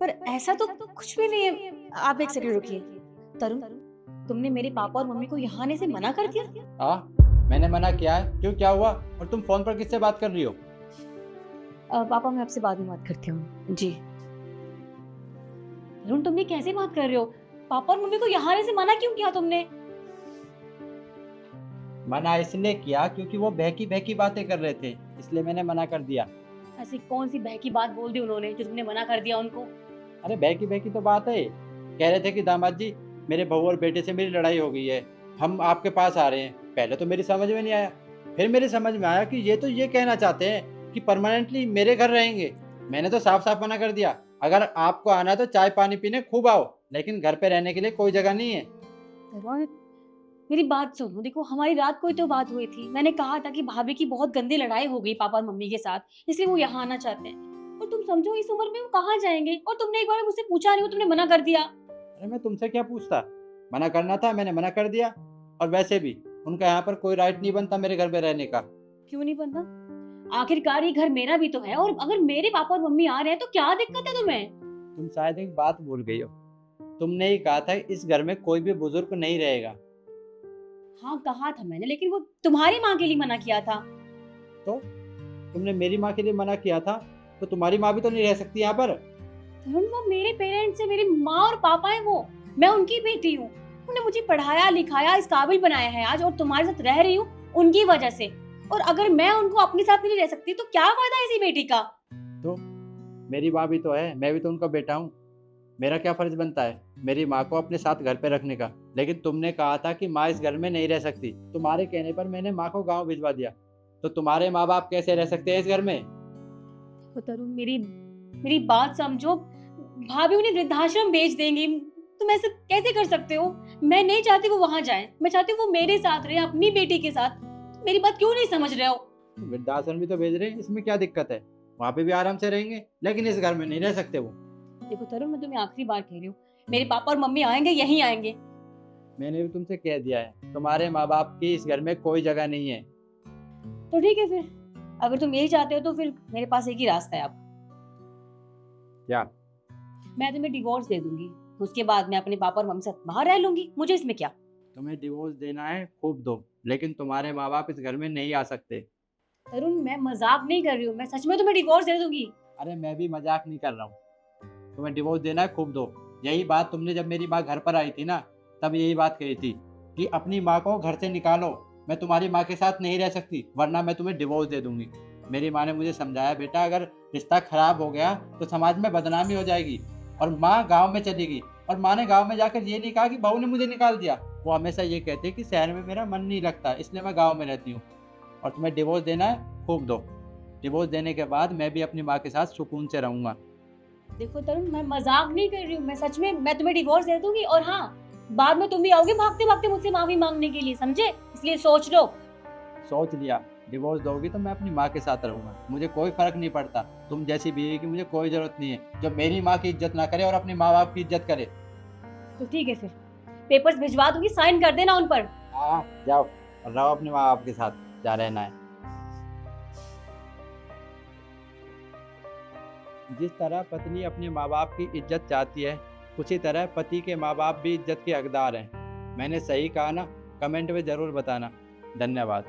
पर ऐसा तो कुछ भी नहीं है। आप एक सेकंड रुकिए। तरुण, तुमने मेरे पापा और मम्मी को यहाँ आने से मना कर दिया? मैंने मना किया है? क्यों, क्या हुआ? और तुम फोन पर किससे बात कर रही हो? पापा, मैं आपसे बाद में बात करती हूँ जी। तरुण, तुम ये कैसे बात कर रहे हो? पापा और मम्मी को यहाँ आने से मना क्यों किया तुमने? मना इसलिए किया क्योंकि वो बहकी बहकी बातें कर रहे थे, इसलिए मैंने मना कर दिया। ऐसी कौन सी बहकी बात बोल दी उन्होंने जो तुमने मना कर दिया उनको? अरे बहकी बहकी तो बात है, कह रहे थे कि दामाद जी, मेरे बहू और बेटे से मेरी लड़ाई हो गई है, हम आपके पास आ रहे हैं। पहले तो मेरी समझ में नहीं आया, फिर मेरी समझ में आया कि ये तो ये कहना चाहते हैं कि परमानेंटली मेरे घर रहेंगे। मैंने तो साफ साफ मना कर दिया, अगर आपको आना है तो चाय पानी पीने खूब आओ, लेकिन घर पे रहने के लिए कोई जगह नहीं है। तरुण, मेरी बात सुनो। देखो, हमारी रात को ही तो बात हुई थी। मैंने कहा था कि भाभी की बहुत गंदी लड़ाई हो गई पापा और मम्मी के साथ, इसलिए वो यहाँ आना चाहते हैं। और तुम समझो, इस उम्र में वो कहाँ जाएंगे? और तुमने एक बार मुझसे पूछा नहीं, हो तुमने मना कर दिया। अरे मैं तुमसे क्या पूछता, मना करना था, मैंने मना कर दिया। और वैसे भी उनका यहाँ पर कोई राइट नहीं बनता मेरे घर पे रहने का। क्यों नहीं बनता? आखिरकार ये घर मेरा भी तो है, और अगर मेरे पापा और मम्मी आ रहे हैं तो क्या दिक्कत है तुम्हें? तुम शायद एक बात भूल गई हो, तुमने ही कहा था इस घर में कोई भी बुजुर्ग नहीं रहेगा। हाँ, कहा था मैंने, लेकिन वो तुम्हारी माँ के लिए मना किया था। तो तुमने मेरी माँ के लिए मना किया था, तो तुम्हारी माँ भी तो नहीं रह सकती यहाँ पर। तरुण, वो मेरे पेरेंट्स है, मेरी माँ और पापा है वो। मैं उनकी बेटी हूँ। उन्होंने मुझे पढ़ाया लिखाया, इस काबिल बनाया है आज, और तुम्हारे साथ रह रही हूँ उनकी वजह से। और अगर मैं उनको अपने साथ नहीं रह सकती तो क्या फायदा इसी बेटी का? तो मेरी माँ भी तो है, मैं भी तो उनका बेटा हूँ। मेरा क्या फर्ज बनता है मेरी माँ को अपने साथ घर पे रखने का? लेकिन तुमने कहा था कि माँ इस घर में नहीं रह सकती, तुम्हारे कहने पर मैंने माँ को गाँव भिजवा दिया। तो तुम्हारे माँ बाप कैसे रह सकते हैं इस घर में? तो तरुण, मेरी मेरी बात समझो। भाभी उन्हें वृद्धाश्रम भेज देंगी। तुम ऐसे कैसे कर सकते हो? मैं नहीं चाहती वो वहां जाए, मैं चाहती हूँ वो मेरे साथ रहे, अपनी बेटी के साथ। मेरी बात क्यों नहीं समझ रहे हो? वृद्धाश्रम भी तो भेज रहे हैं, इसमें क्या दिक्कत है? वहाँ पे भी आराम से रहेंगे, लेकिन इस घर में नहीं रह सकते वो। देखो तरुण, मैं तुम्हें आखिरी बार कह रही हूँ, मेरे पापा और मम्मी आएंगे, यहीं आएंगे। मैंने भी तुमसे कह दिया है, तुम्हारे माँ बाप की इस घर में कोई जगह नहीं है। तो ठीक है फिर, अगर तुम यही चाहते हो तो फिर मेरे पास एक ही रास्ता है अब। क्या? मैं तुम्हें डिवोर्स दे दूंगी, उसके बाद मैं अपने पापा और मम्मी से बाहर रह लूंगी। मुझे इसमें क्या? तुम्हें डिवोर्स देना है खूब दो, लेकिन तुम्हारे माँ बाप इस घर में नहीं आ सकते। तरुण, मैं मजाक नहीं कर रही हूँ, मैं सच में तुम्हें डिवोर्स दे दूंगी। अरे मैं भी मजाक नहीं कर रहा हूँ, तुम्हें डिवोर्स देना है खूब दो। यही बात तुमने जब मेरी माँ घर पर आई थी ना, तब यही बात कही थी कि अपनी माँ को घर से निकालो, मैं तुम्हारी माँ के साथ नहीं रह सकती, वरना मैं तुम्हें डिवोर्स दे दूंगी। मेरी माँ ने मुझे समझाया, बेटा अगर रिश्ता खराब हो गया तो समाज में बदनामी हो जाएगी। और माँ गाँव में चली गई, और माँ ने गाँव में जाकर ये नहीं कहा कि बहू ने मुझे निकाल दिया। वो हमेशा ये कहते कि शहर में मेरा मन नहीं लगता, इसलिए मैं गाँव में रहती हूँ। और तुम्हें डिवोर्स देना है खूब दो, डिवोर्स देने के बाद मैं भी अपनी माँ के साथ सुकून से रहूँगा। देखो तरुण, मैं मजाक नहीं कर रही हूँ, मैं सच में, मैं तुम्हें डिवोर्स दे दूंगी। और हाँ, बाद में तुम भी आओगे भागते भागते मुझसे माफी मांगने के लिए, समझे? इसलिए सोच लो। सोच लिया, डिवोर्स दोगी तो मैं अपनी माँ के साथ रहूँगा, मुझे कोई फर्क नहीं पड़ता। तुम जैसी बीवी की मुझे कोई ज़रूरत नहीं है जो मेरी माँ की इज्जत ना करे और अपने माँ बाप की इज्जत करे। तो ठीक है फिर, पेपर्स भिजवा दूंगी, साइन कर देना उन पर। हाँ जाओ, और रहो अपने माँ बाप के साथ, जा रहना है। जिस तरह पत्नी अपने माँ बाप की इज्जत चाहती है, उसी तरह पति के माँ बाप भी इज्जत के हकदार हैं। मैंने सही कहा ना? कमेंट में ज़रूर बताना। धन्यवाद।